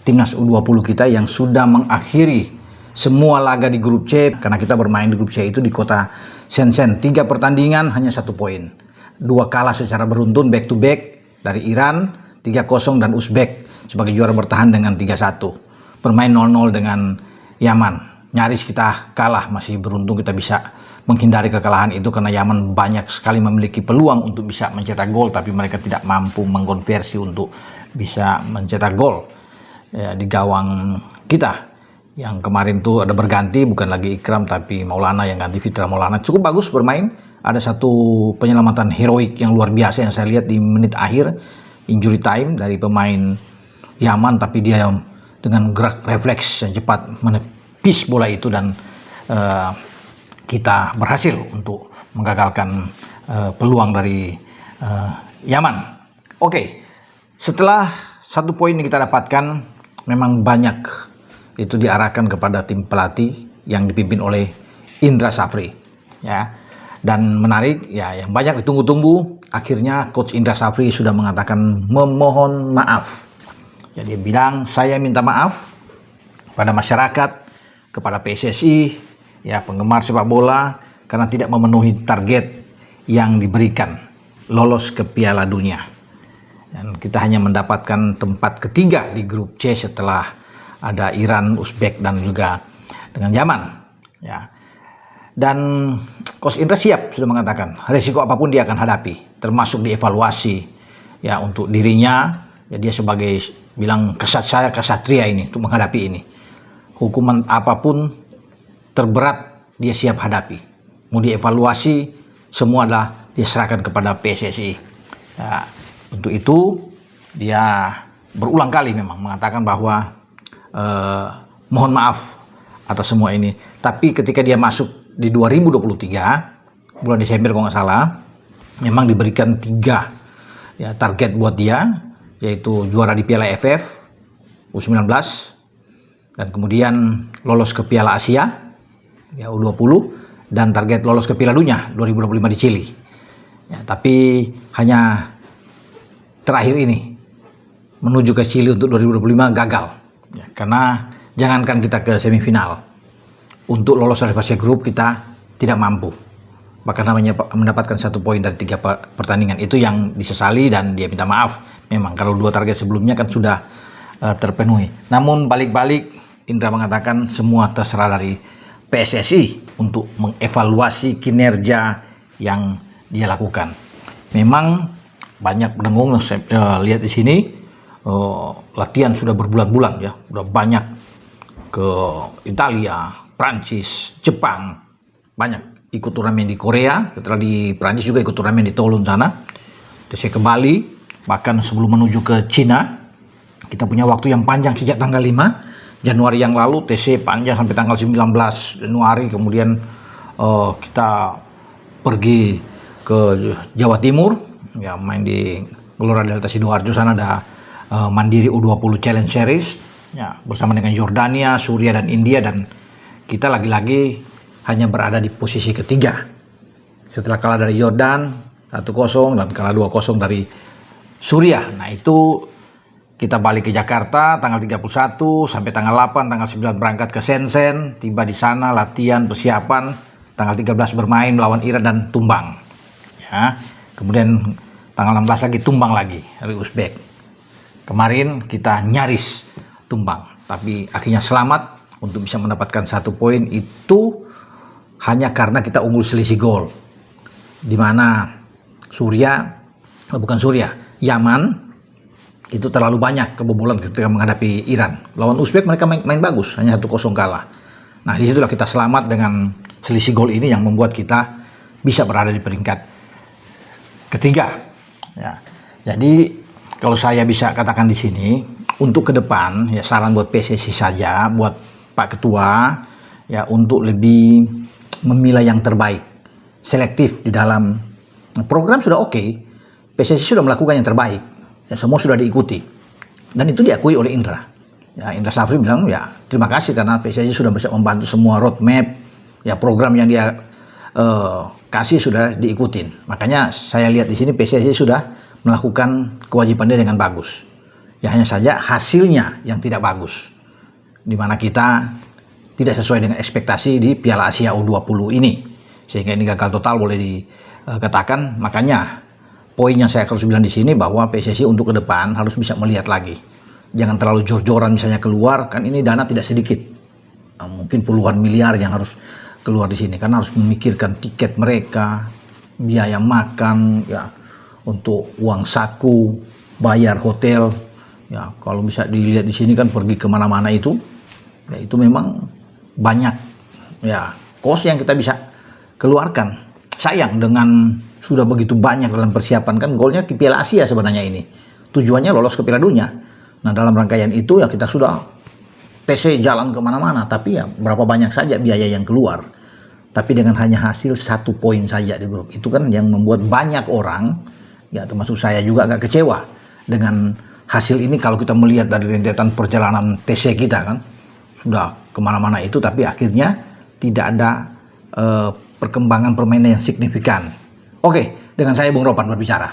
timnas U20 kita yang sudah mengakhiri semua laga di grup C, karena kita bermain di grup C itu di kota Shenzhen. 3 pertandingan hanya 1 poin. 2 kalah secara beruntun back to back dari Iran 3-0 dan Uzbek sebagai juara bertahan dengan 3-1. Bermain 0-0 dengan Yaman. Nyaris kita kalah, masih beruntung kita bisa menghindari kekalahan itu karena Yaman banyak sekali memiliki peluang untuk bisa mencetak gol, tapi mereka tidak mampu mengkonversi untuk bisa mencetak gol ya, di gawang kita. Yang kemarin tuh ada berganti, bukan lagi Ikram tapi Maulana yang ganti. Fitra Maulana cukup bagus bermain. Ada satu penyelamatan heroik yang luar biasa yang saya lihat di menit akhir, injury time dari pemain Yaman, tapi dia dengan gerak refleks yang cepat menepis bola itu dan kita berhasil untuk menggagalkan peluang dari Yaman. Oke, setelah 1 poin yang kita dapatkan, memang banyak itu diarahkan kepada tim pelatih yang dipimpin oleh Indra Safri ya. Dan menarik ya, yang banyak ditunggu-tunggu, akhirnya coach Indra Safri sudah mengatakan memohon maaf. Ya, dia bilang, saya minta maaf pada masyarakat, kepada PSSI ya, penggemar sepak bola, karena tidak memenuhi target yang diberikan, lolos ke Piala Dunia. Dan kita hanya mendapatkan tempat ketiga di grup C setelah ada Iran, Uzbek, dan juga dengan Yaman ya. Dan coach Indra siap, sudah mengatakan resiko apapun dia akan hadapi, termasuk dievaluasi ya untuk dirinya ya. Dia sebagai bilang, saya kesatria ini untuk menghadapi ini, hukuman apapun terberat dia siap hadapi, mau dievaluasi semua adalah diserahkan kepada PSSI ya. Untuk itu dia berulang kali memang mengatakan bahwa mohon maaf atas semua ini. Tapi ketika dia masuk di 2023 bulan Desember kalau nggak salah, memang diberikan 3 ya target buat dia, yaitu juara di Piala AFF U19 dan kemudian lolos ke Piala Asia ya U20 dan target lolos ke Piala Dunia 2025 di Chili ya. Tapi hanya terakhir ini menuju ke Chili untuk 2025 gagal ya, karena jangankan kita ke semifinal, untuk lolos dari fase grup kita tidak mampu, bahkan hanya mendapatkan 1 poin dari 3 pertandingan. Itu yang disesali dan dia minta maaf. Memang kalau 2 target sebelumnya kan sudah terpenuhi. Namun balik-balik Indra mengatakan semua terserah dari PSSI untuk mengevaluasi kinerja yang dia lakukan. Memang banyak pendengung saya lihat di sini. Latihan sudah berbulan-bulan ya, udah banyak ke Italia, Prancis, Jepang, banyak ikut turnamen di Korea, setelah di Prancis juga ikut turnamen di Toulon sana, terus ke Bali, bahkan sebelum menuju ke Cina. Kita punya waktu yang panjang sejak tanggal 5 Januari yang lalu, TC panjang sampai tanggal 19 Januari, kemudian kita pergi ke Jawa Timur ya, main di Gelora Delta Sidoarjo. Sana ada Mandiri U20 Challenge Series ya, bersama dengan Yordania, Suriah, dan India, dan kita lagi-lagi hanya berada di posisi ketiga setelah kalah dari Yordan 1-0 dan kalah 2-0 dari Suriah. Nah, itu kita balik ke Jakarta tanggal 31 sampai tanggal 8, tanggal 9 berangkat ke Shenzhen, tiba di sana latihan persiapan, tanggal 13 bermain melawan Iran dan tumbang ya. Kemudian tanggal 16 lagi tumbang lagi dari Uzbek. Kemarin kita nyaris tumbang, tapi akhirnya selamat untuk bisa mendapatkan 1 poin. Itu hanya karena kita unggul selisih gol, di mana Yaman itu terlalu banyak kebobolan ketika menghadapi Iran. Lawan Uzbek mereka main bagus, hanya 1-0 kalah. Nah, disitulah kita selamat dengan selisih gol ini yang membuat kita bisa berada di peringkat ketiga ya. Jadi kalau saya bisa katakan di sini, untuk ke depan ya, saran buat PSSI saja, buat Pak Ketua ya, untuk lebih memilah yang terbaik, selektif di dalam program. Sudah oke, PSSI sudah melakukan yang terbaik ya, semua sudah diikuti dan itu diakui oleh Indra ya. Indra Safri bilang ya terima kasih karena PSSI sudah bisa membantu semua roadmap ya, program yang dia kasih sudah diikutin. Makanya saya lihat di sini PSSI sudah melakukan kewajibannya dengan bagus Ya hanya saja hasilnya yang tidak bagus, di mana kita tidak sesuai dengan ekspektasi di Piala Asia U20 ini, sehingga ini gagal total boleh dikatakan. Makanya poin yang saya harus bilang di sini bahwa PSSI untuk ke depan harus bisa melihat lagi, jangan terlalu jor-joran misalnya keluar, kan ini dana tidak sedikit, mungkin puluhan miliar yang harus keluar di sini, karena harus memikirkan tiket mereka, biaya makan, ya untuk uang saku, bayar hotel. Ya, kalau bisa dilihat di sini kan pergi kemana-mana itu, ya itu memang banyak ya kos yang kita bisa keluarkan. Sayang dengan sudah begitu banyak dalam persiapan, kan golnya ke Piala Asia sebenarnya ini. Tujuannya lolos ke Piala Dunia. Nah dalam rangkaian itu ya kita sudah TC jalan kemana-mana, tapi ya berapa banyak saja biaya yang keluar. Tapi dengan hanya hasil 1 poin saja di grup, itu kan yang membuat banyak orang, ya termasuk saya juga agak kecewa dengan hasil ini. Kalau kita melihat dari rentetan perjalanan TC kita kan, sudah kemana-mana itu, tapi akhirnya tidak ada perkembangan permainan yang signifikan. Oke, dengan saya Bung Ropan berbicara.